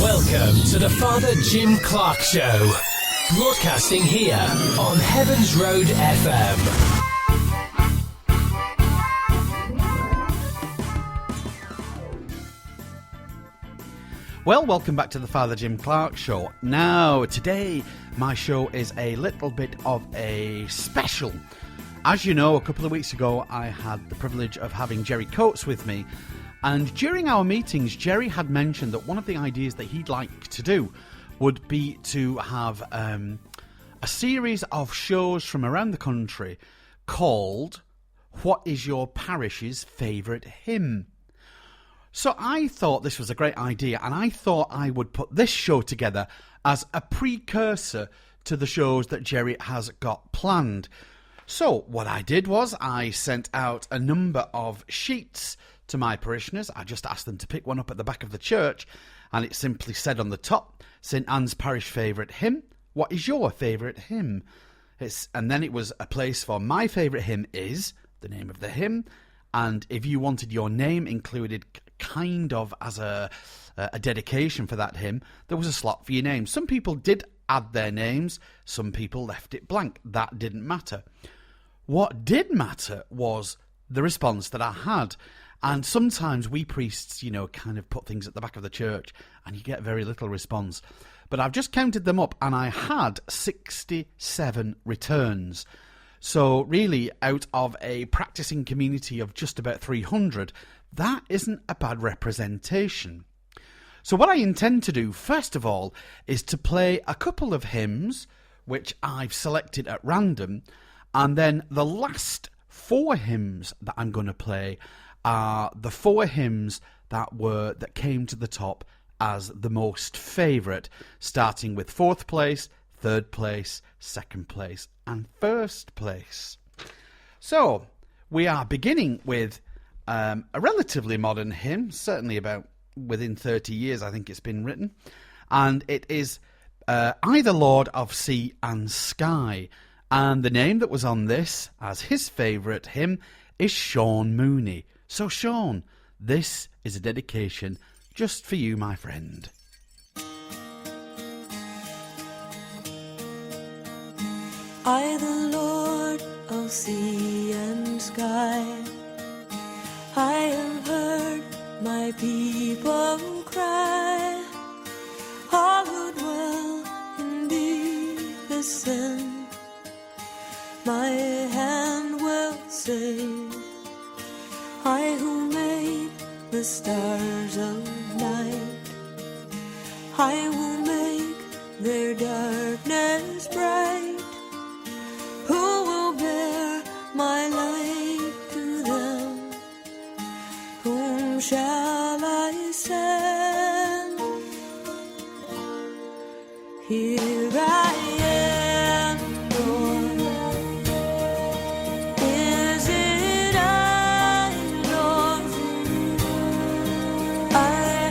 Welcome to the Father Jim Clark Show, broadcasting here on Heavens Road FM. Well, welcome back to the Father Jim Clark Show. Now, today, my show is a little bit of a special. As you know, a couple of weeks ago, I had the privilege of having Jerry Coates with me. And during our meetings, Jerry had mentioned that one of the ideas that he'd like to do would be to have a series of shows from around the country called What is Your Parish's Favourite Hymn? So I thought this was a great idea, and I thought I would put this show together as a precursor to the shows that Jerry has got planned. So what I did was I sent out a number of sheets to my parishioners. I just asked them to pick one up at the back of the church, and it simply said on the top, St Anne's Parish Favourite Hymn. What is your favourite hymn? And then it was a place for my favourite hymn is, the name of the hymn, and if you wanted your name included kind of as a dedication for that hymn, there was a slot for your name. Some people did add their names, some people left it blank. That didn't matter. What did matter was the response that I had. And sometimes we priests, kind of put things at the back of the church and you get very little response. But I've just counted them up and I had 67 returns. So really, out of a practicing community of just about 300, that isn't a bad representation. So what I intend to do, first of all, is to play a couple of hymns, which I've selected at random, and then the last 4 hymns that I'm going to play are the 4 hymns that came to the top as the most favourite, starting with 4th place, 3rd place, 2nd place, and 1st place. So, we are beginning with a relatively modern hymn, certainly about within 30 years I think it's been written, and it is I the Lord of Sea and Sky, and the name that was on this as his favourite hymn is Sean Mooney. So Sean, this is a dedication just for you, my friend. I, the Lord of sea and sky, I have heard my people cry, all who dwell in deepest sin, my hand will save. I who made the stars of night, I will make their darkness bright. Who will bear my light to them? Whom shall I send? Here I am, Lord. Is it I, Lord? I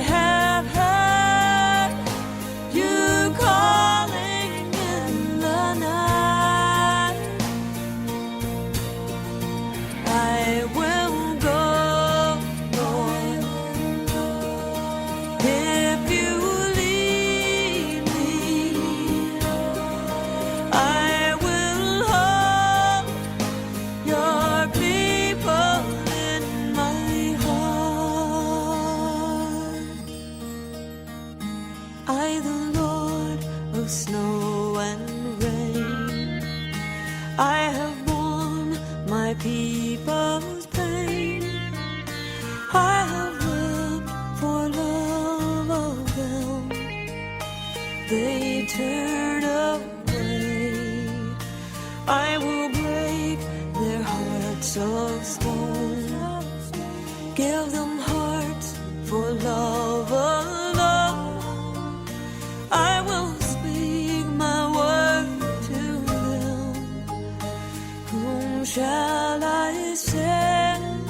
have heard you calling in the night. I will go, Lord, if you lead me. I will hold your people in my heart. I, the Lord of snow and rain, I have borne my people's pain. I have wept for love of them. They turn away. I will break their hearts of stone, give them hearts for love alone. I will speak my word to them. Whom shall I send?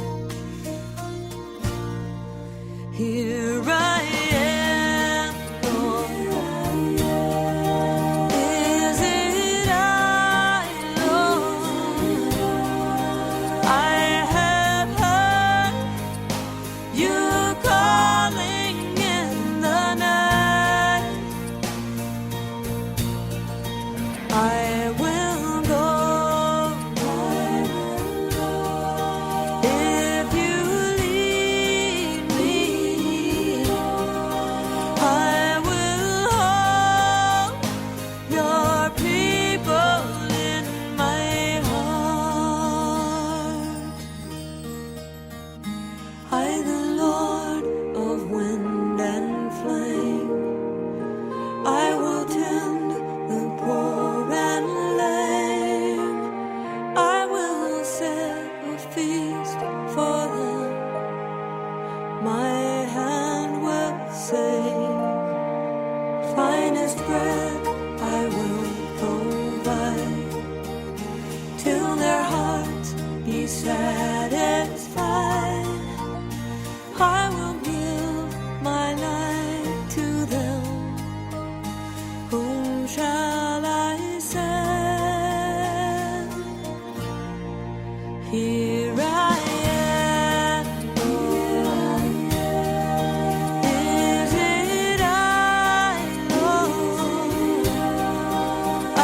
Here I am, Lord. choicest bread I will provide, till their hearts be satisfied. I will give my life to them. Whom shall I send? Here I am. Is it I, Lord? I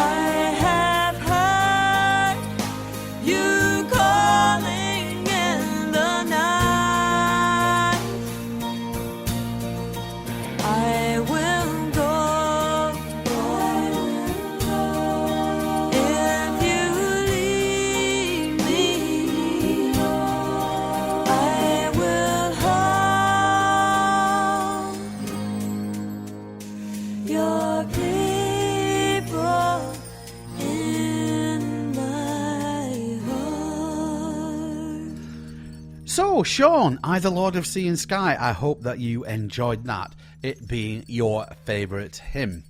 have heard you calling in the night. I will go if you lead me. I will hold your people in my heart. So, Sean, I, the Lord of Sea and Sky, I hope that you enjoyed that, it being your favourite hymn.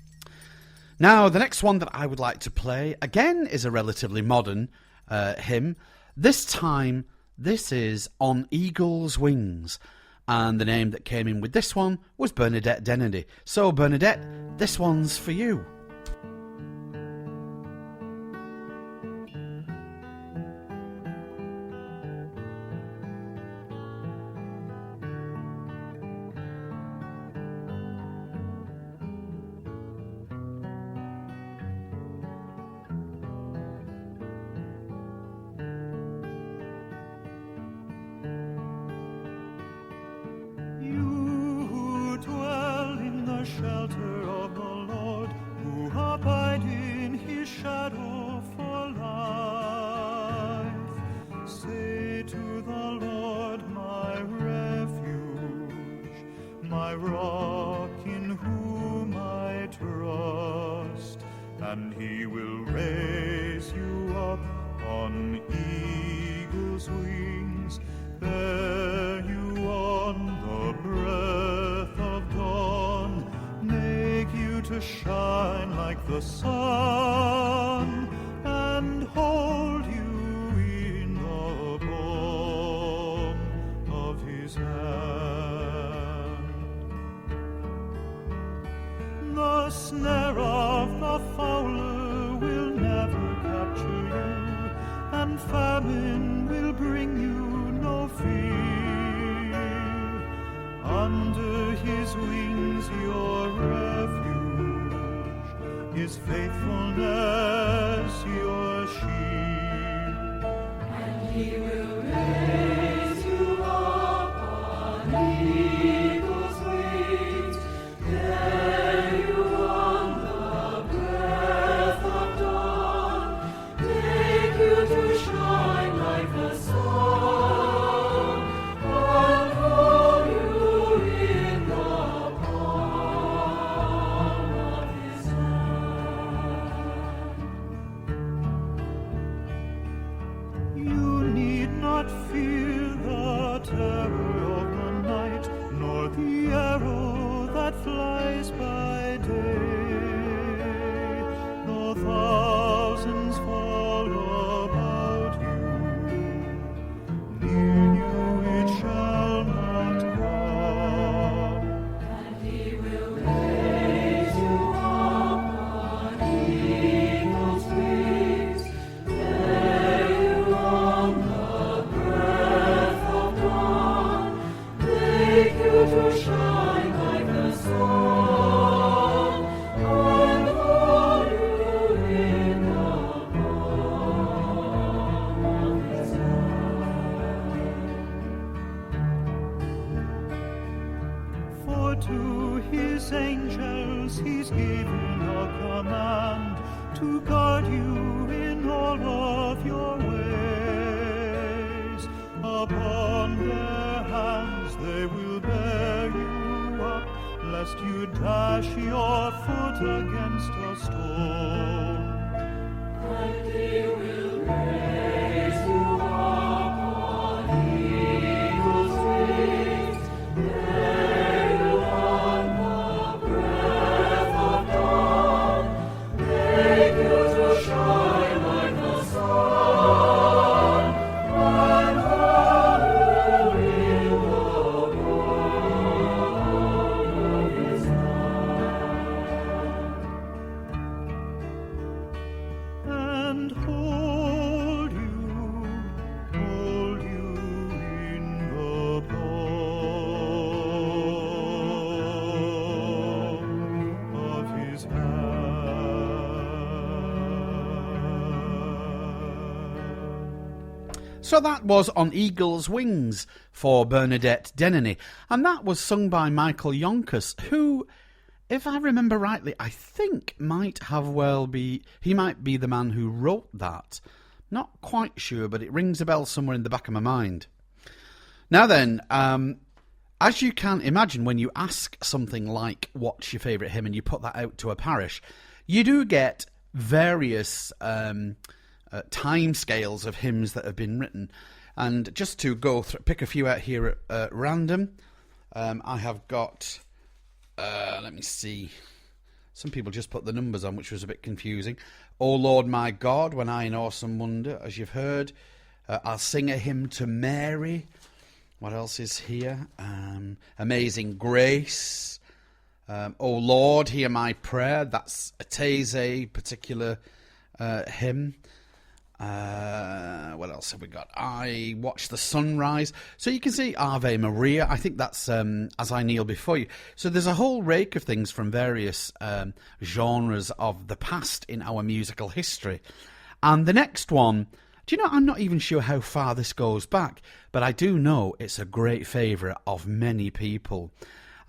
Now, the next one that I would like to play, again, is a relatively modern hymn. This time, this is On Eagle's Wings, and the name that came in with this one was Bernadette Denedy. So, Bernadette, this one's for you. You who dwell in the shelter of the Lord, who abide in his shadow for life, say to the Lord, my refuge, my rock in whom I trust, and he will raise you up on eagle's wings, bear you on the breath of dawn, make you to shine like the sun, and hold you in the palm of his hand. The snare of the fowler will never capture you, and famine will bring you no fear. Under his wings your refuge, his faithfulness your shield. And he will raise you up on eagle's wings, bear you on the breath of dawn, make you to shine like the sun, and hold you in the palm of his hand. You need not fear the terror of the night, nor the arrow that flies by day. Though thousands fall about you, near you it shall not come. And he will raise you up on eagle's wings, bear you on the breath of dawn, make you to shine like the sun, and hold you in the palm of his hand. For to his angels he's given a command to guard you in all of your ways. Upon their hands they will bear you up, lest you dash your foot against a stone. And he will raise you up on eagle's wings, bear you on the breath of dawn. So that was On Eagle's Wings for Bernadette Denneny, and that was sung by Michael Yonkers, who, if I remember rightly, I think he might be the man who wrote that. Not quite sure, but it rings a bell somewhere in the back of my mind. Now then, as you can imagine, when you ask something like, what's your favourite hymn, and you put that out to a parish, you do get various time scales of hymns that have been written. And just to go pick a few out here at random, I have got, let me see, some people just put the numbers on, which was a bit confusing. O Lord my God, When I in Awesome Wonder, as you've heard. I'll Sing a Hymn to Mary. What else is here? Amazing Grace. O Lord, Hear My Prayer. That's a Taizé particular hymn. What else have we got? I Watch the Sunrise. So you can see Ave Maria. I think that's As I Kneel Before You. So there's a whole rake of things from various genres of the past in our musical history. And the next one, do you know, I'm not even sure how far this goes back, but I do know it's a great favourite of many people.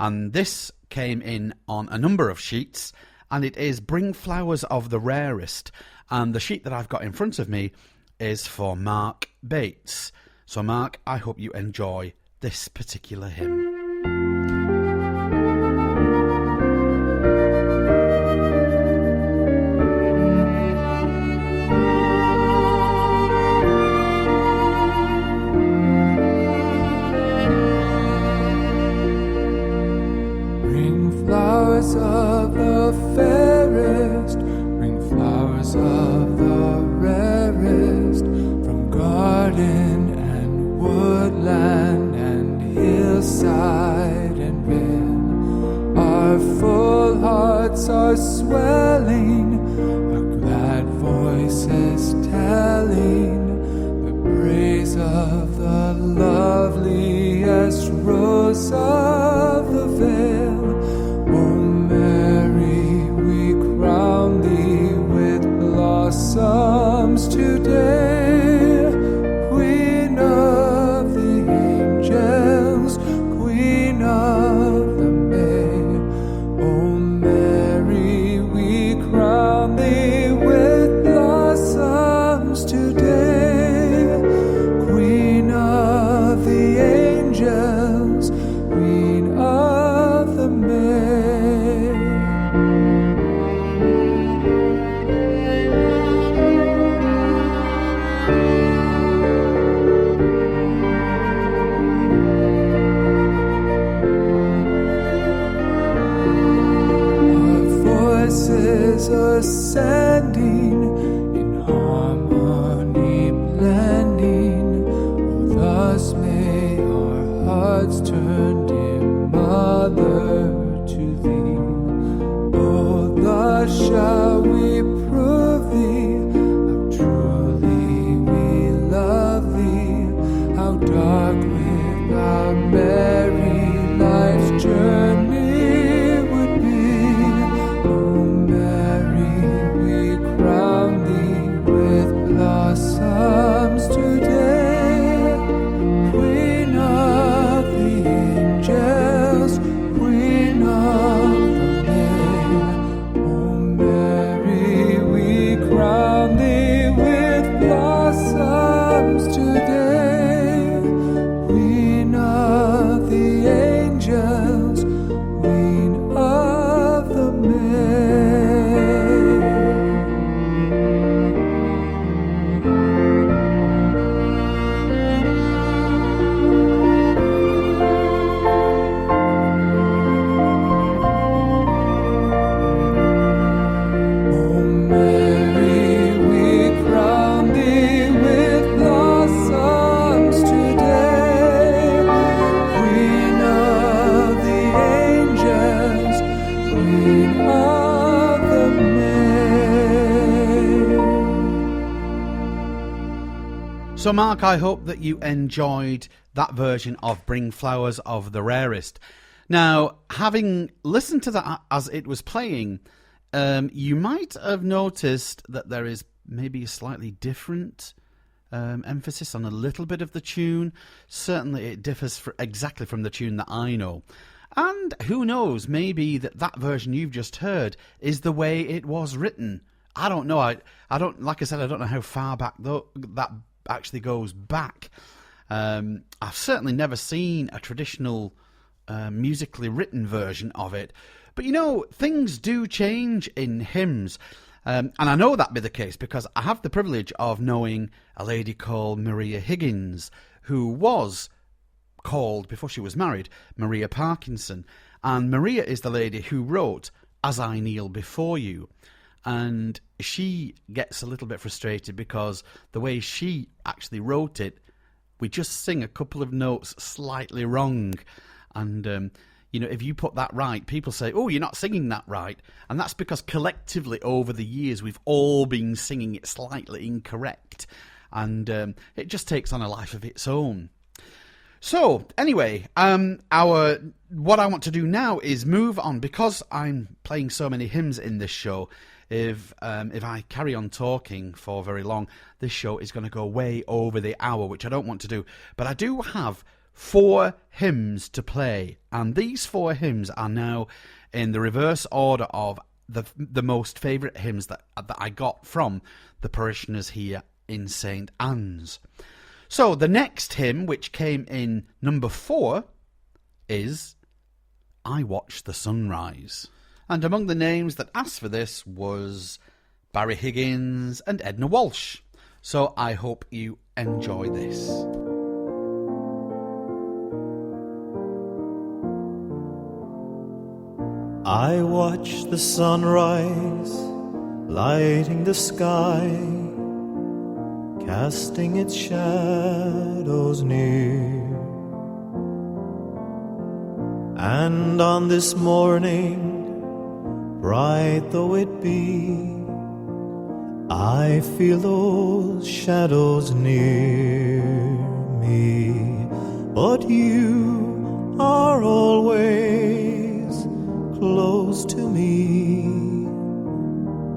And this came in on a number of sheets, and it is Bring Flowers of the Rarest. And the sheet that I've got in front of me is for Mark Bates. So Mark, I hope you enjoy this particular hymn. Bring flowers of the fairest, bring flowers of the rarest, from garden and woodland and hillside and rim. Our full hearts are swelling, our glad voices telling the praise of the loveliest rose of the vale. O Mary, we crown thee with blossoms today, Queen of the angels, Queen of the May. O Mary, we crown thee with blossoms today, Queen of the angels, Queen of the May. Voices ascending, in harmony blending. Oh, thus may our hearts turn, dear Mother, to thee. Oh, thus shall we prove thee, how truly we love thee, how dark without Mary life's journey would be. O Mary, we crown thee with blossoms today, Queen of the angels, Queen of the May. O Mary, we crown thee with blossoms today, Queen of the angels, Queen of the May. O Mary, we crown thee with blossoms today, Queen of the angels, Queen of the May. So Mark, I hope that you enjoyed that version of Bring Flowers of the Rarest. Now, having listened to that as it was playing, you might have noticed that there is maybe a slightly different emphasis on a little bit of the tune. Certainly it differs exactly from the tune that I know. And who knows, maybe that version you've just heard is the way it was written. I don't know. I don't, like I said, I don't know how far back that actually goes back. I've certainly never seen a traditional musically written version of it. But you know, things do change in hymns. And I know that be the case because I have the privilege of knowing a lady called Maria Higgins, who was called, before she was married, Maria Parkinson. And Maria is the lady who wrote As I Kneel Before You. And she gets a little bit frustrated because the way she actually wrote it, we just sing a couple of notes slightly wrong. And, you know, if you put that right, people say, oh, you're not singing that right. And that's because collectively over the years, we've all been singing it slightly incorrect. And it just takes on a life of its own. So, anyway, what I want to do now is move on. Because I'm playing so many hymns in this show, if I carry on talking for very long, this show is going to go way over the hour, which I don't want to do. But I do have 4 hymns to play, and these 4 hymns are now in the reverse order of the most favourite hymns that I got from the parishioners here in St. Anne's. So the next hymn, which came in number 4, is I Watch the Sunrise. And among the names that asked for this was Barry Higgins and Edna Walsh. So I hope you enjoy this. I watch the sunrise, lighting the sky, casting its shadows near. And on this morning, bright though it be, I feel those shadows near me. But you are always close to me,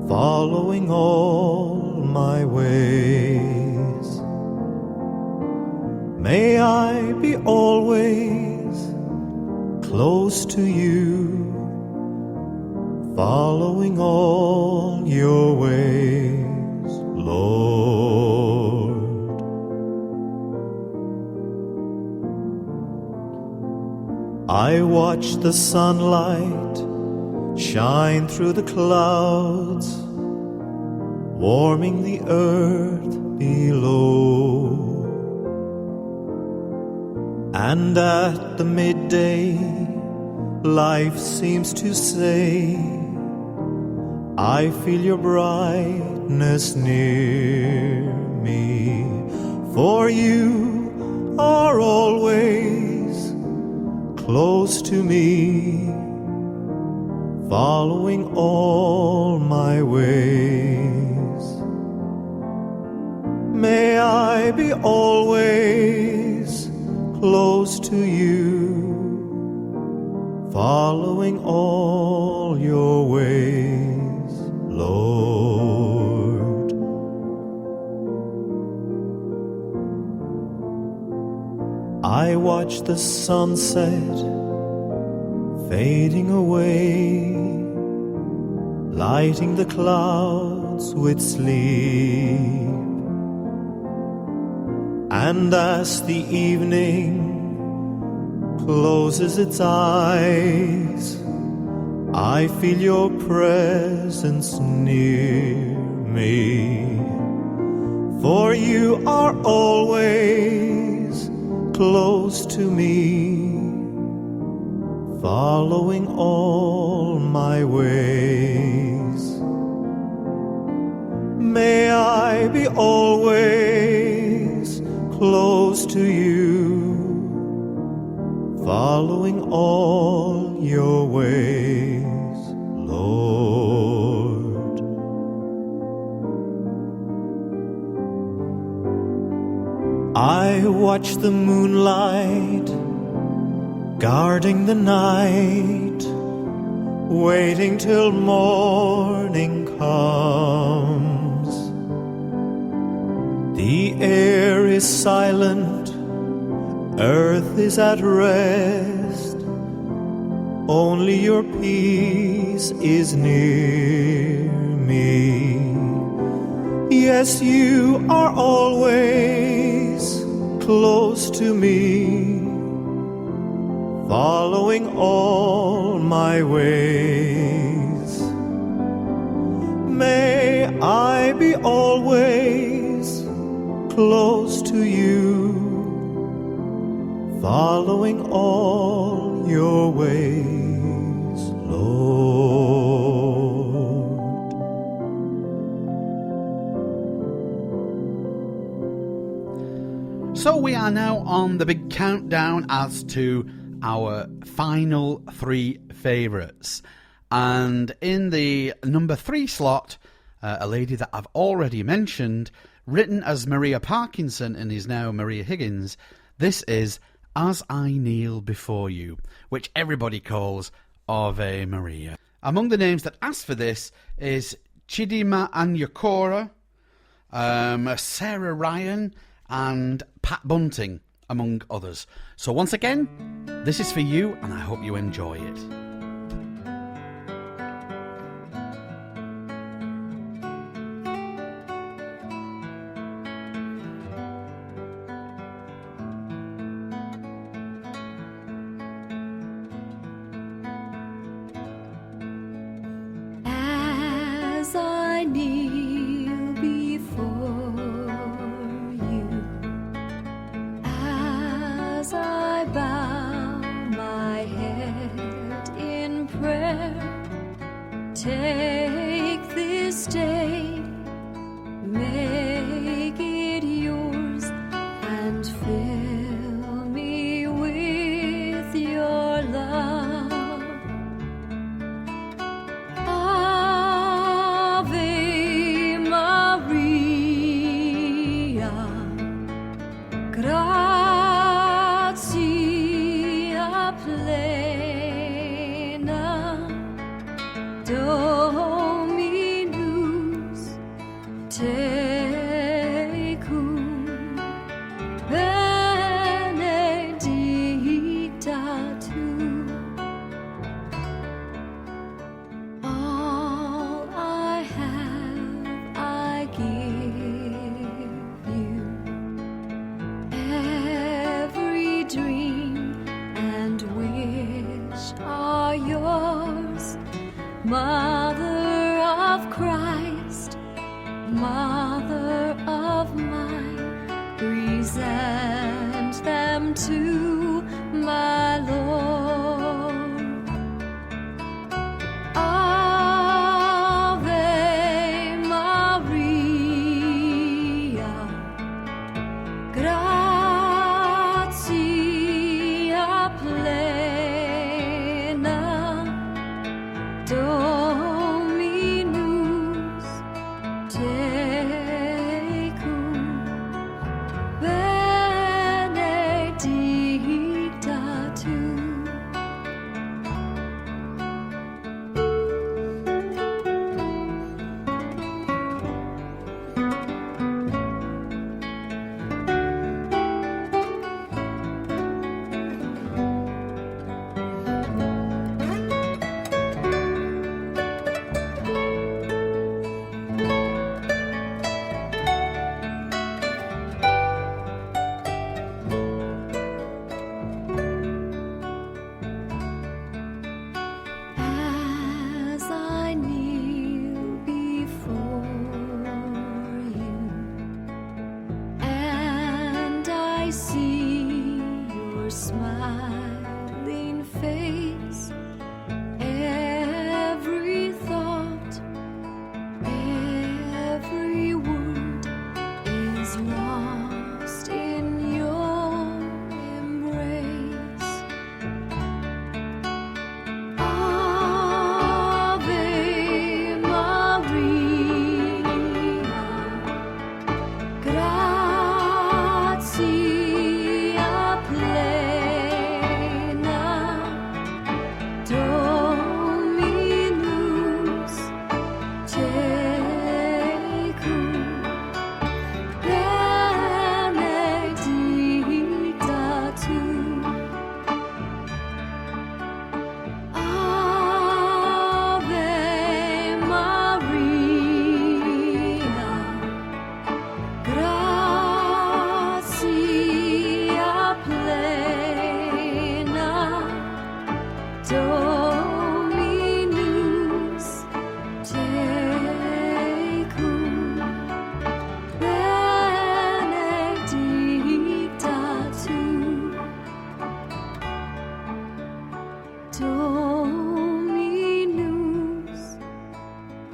following all my ways. May I be always close to you, following all your ways, Lord. I watch the sunlight shine through the clouds, warming the earth below. And at the midday, life seems to say, I feel your brightness near me. For you are always close to me, following all my ways. May I be always close to you, following all your ways, Lord. I watch the sunset fading away, lighting the clouds with sleep. And as the evening closes its eyes, I feel your presence near me. For you are always close to me, following all my ways. May I be always close to you, following all your ways, Lord. I watch the moonlight guarding the night, waiting till morning comes. The The air is silent, earth is at rest. Only your peace is near me. Yes, you are always close to me, following all my ways. May I be always close to you, following all your ways, Lord. So we are now on the big countdown as to our final three favourites. And in the number 3 slot, a lady that I've already mentioned, written as Maria Parkinson and is now Maria Higgins, this is As I Kneel Before You, which everybody calls Ave Maria. Among the names that asked for this is Chidima Anyakora, Sarah Ryan, and Pat Bunting, among others. So once again, this is for you, and I hope you enjoy it. As I kneel before you, as I bow my head in prayer, take this day, make it yours, and fill me with your love. Ave Maria, gratia plena, Dominus tecum, benedicta tu. All I have I give you, every dream and wish are yours. Mother of Christ, Mother of mine, present them to my Lord. Ave Maria, gratia plena, Dominus tecum, benedicta tu.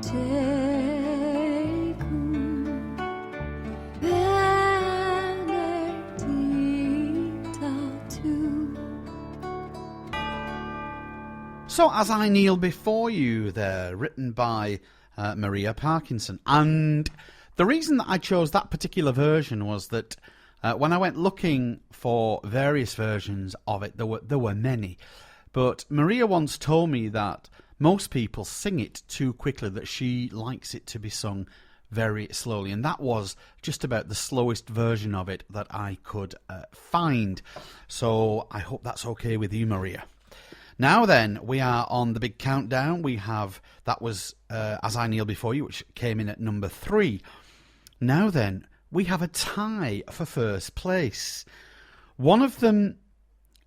So, As I Kneel Before You there, written by Maria Parkinson. And the reason that I chose that particular version was that when I went looking for various versions of it, there were many. But Maria once told me that most people sing it too quickly, that she likes it to be sung very slowly. And that was just about the slowest version of it that I could find. So I hope that's okay with you, Maria. Now then, we are on the big countdown. That was As I Kneel Before You, which came in at number 3. Now then, we have a tie for first place. One of them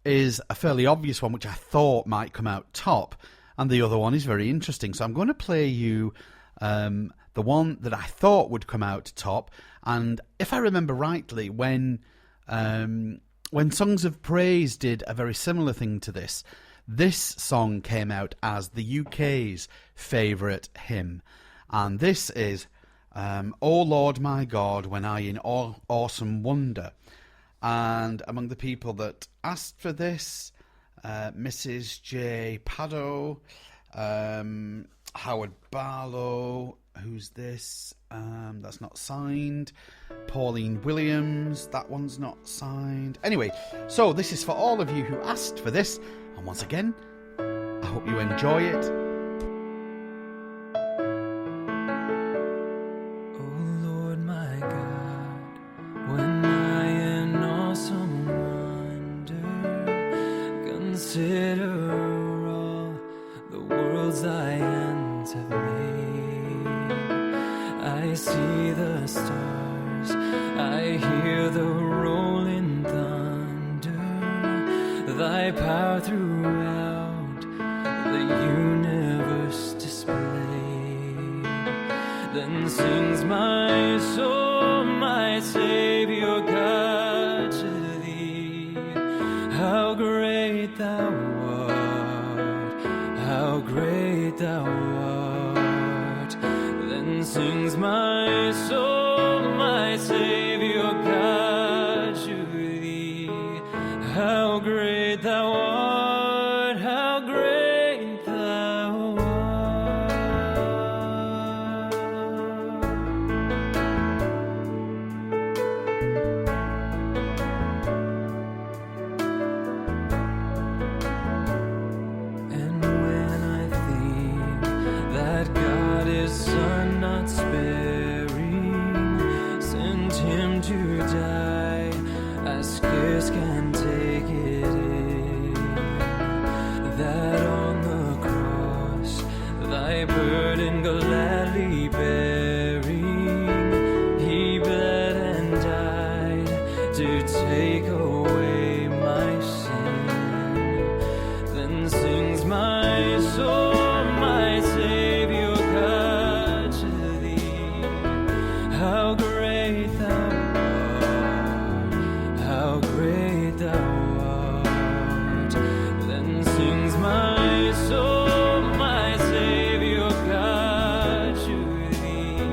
is a fairly obvious one, which I thought might come out top, and the other one is very interesting. So I'm going to play you the one that I thought would come out top. And if I remember rightly, when Songs of Praise did a very similar thing to this song came out as the UK's favourite hymn. And this is O Lord my God, when I in awesome wonder. And among the people that asked for this, Mrs. J. Paddo, Howard Barlow, who's this? That's not signed. Pauline Williams, that one's not signed. Anyway, so this is for all of you who asked for this. And once again, I hope you enjoy it. Oh Lord my God, when I in awesome wonder consider all the worlds thy hands have made, I see the stars, I hear the rolling thunder, thy power throughout the universe displayed. Then sings my soul, my Savior God, to thee. How great thou art, how great thou art. Then sings my soul, my Savior God, to thee. How great thou art, how great thou art. And when I think that God is Son not sparing, sent him to die, I scarce can take it in, that on the cross thy burden gladly bearing, he bled and died to take away my sin. Then sings my soul, my Savior God, to thee. How great thou art, how great thou art. Then sings my soul, my Savior God, to thee.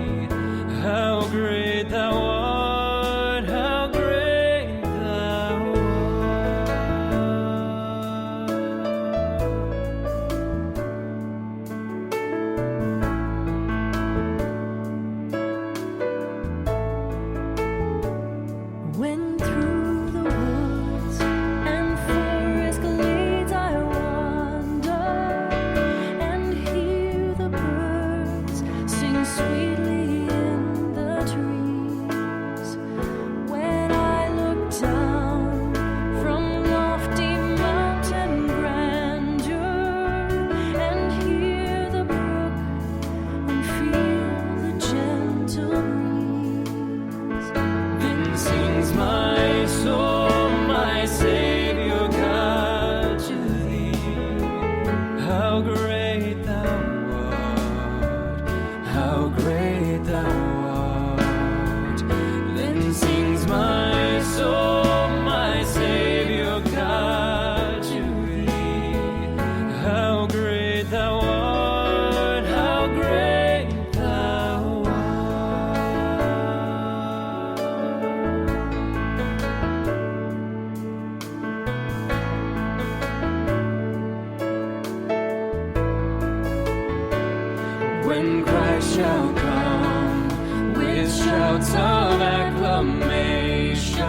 when Christ shall come with shouts of acclamation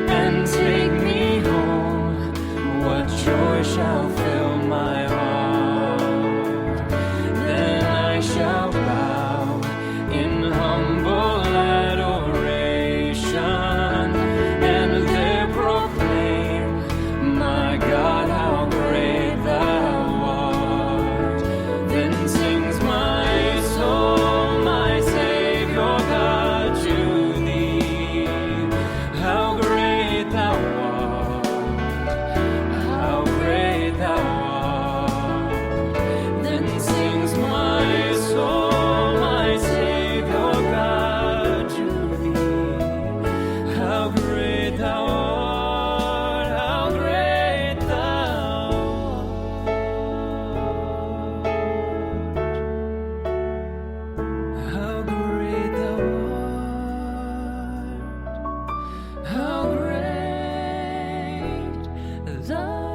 and take me home. What joy shall fill my heart? Then I shall bow in humble adoration and there proclaim, my God, how great thou art. Then sings my soul, my Savior God, to thee. How great thou art, how great thou art. Then sings my soul, my Savior God, to thee. How great thou art, how great thou art. How great thou art, how great thou art.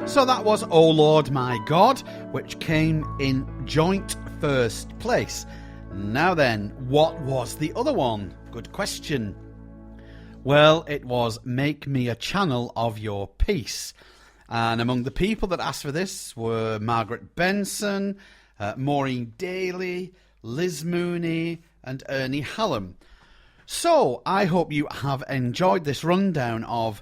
So that was O Lord My God, which came in joint first place. Now then, what was the other one? Good question. Well, it was Make Me a Channel of Your Peace. And among the people that asked for this were Margaret Benson, Maureen Daly, Liz Mooney and Ernie Hallam. So, I hope you have enjoyed this rundown of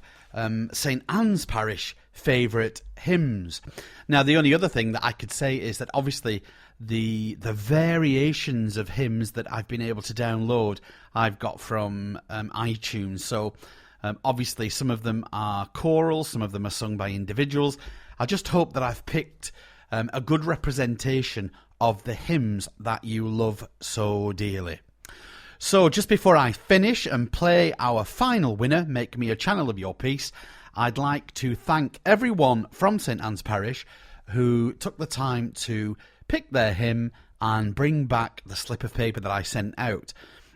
St. Anne's Parish favourite hymns. Now, the only other thing that I could say is that obviously the variations of hymns that I've been able to download, I've got from iTunes. So, obviously some of them are choral, some of them are sung by individuals. I just hope that I've picked a good representation of the hymns that you love so dearly. So just before I finish and play our final winner, Make Me a Channel of Your Peace, I'd like to thank everyone from St. Anne's Parish who took the time to pick their hymn and bring back the slip of paper that I sent out.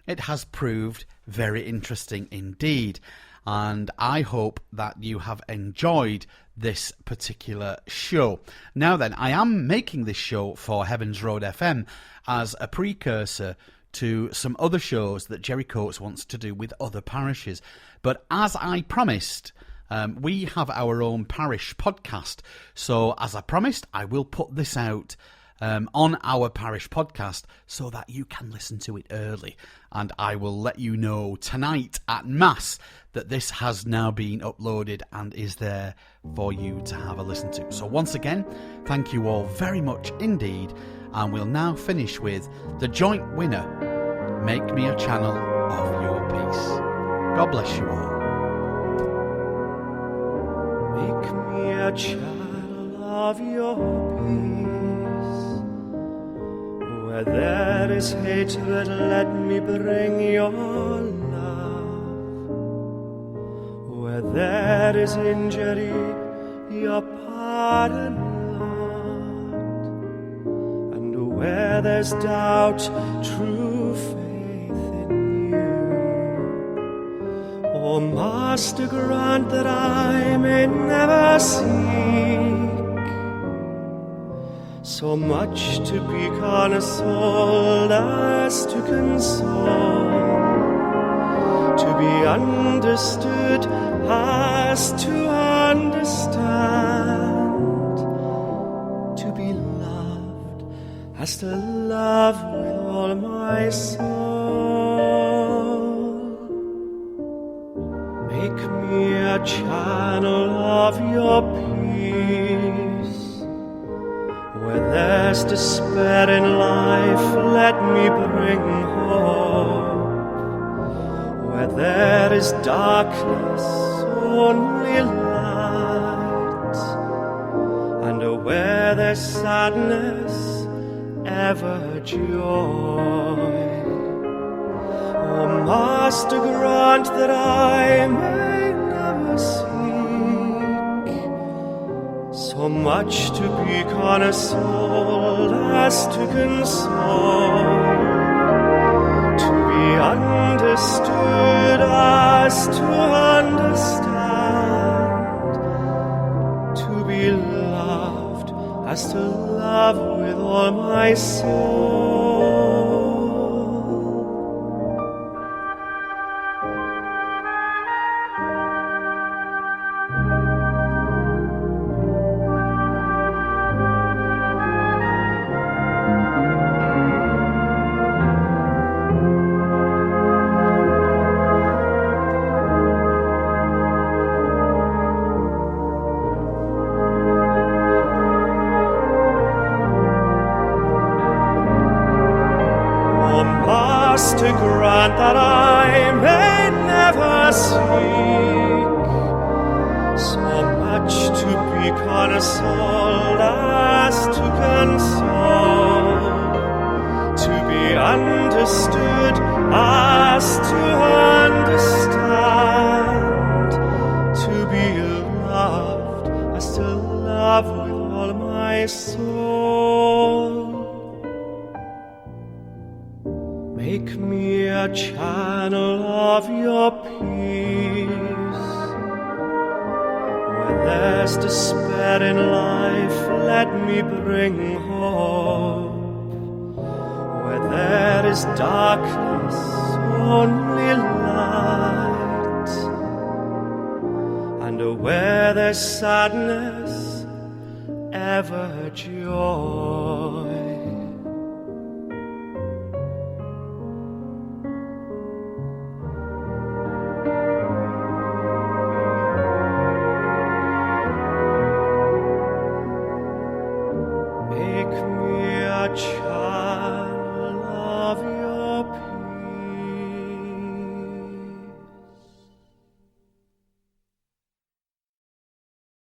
It has proved very interesting indeed, and I hope that you have enjoyed this particular show. Now then, I am making this show for Heaven's Road FM as a precursor to some other shows that Jerry Coates wants to do with other parishes. But as I promised, we have our own parish podcast. So as I promised, I will put this out on our parish podcast so that you can listen to it early. And I will let you know tonight at Mass that this has now been uploaded and is there for you to have a listen to. So once again, thank you all very much indeed. And we'll now finish with the joint winner, Make Me a Channel of Your Peace. God bless you all. Make me a channel of your peace. Where there is hatred, let me bring your love. Where there is injury, your pardon, Lord. And where there's doubt, true faith in you. O Master, grant that I may never seek so much to be consoled as to console, to be understood as to understand, to be loved as to love with all my soul. Make me a channel of your peace. Where there's despair in life, let me bring hope. Where there is darkness, only light. And where there's sadness, ever joy. O Master, grant that I may never seek so much to be consoled as to console, to as to love with all my soul. To grant that I may never seek so much to be consoled as to console, to be understood as to understand, to be loved as to love with all my soul. Make me a channel of your peace. Where there's despair in life, let me bring hope. Where there is darkness, only light. And where there's sadness, ever joy. Child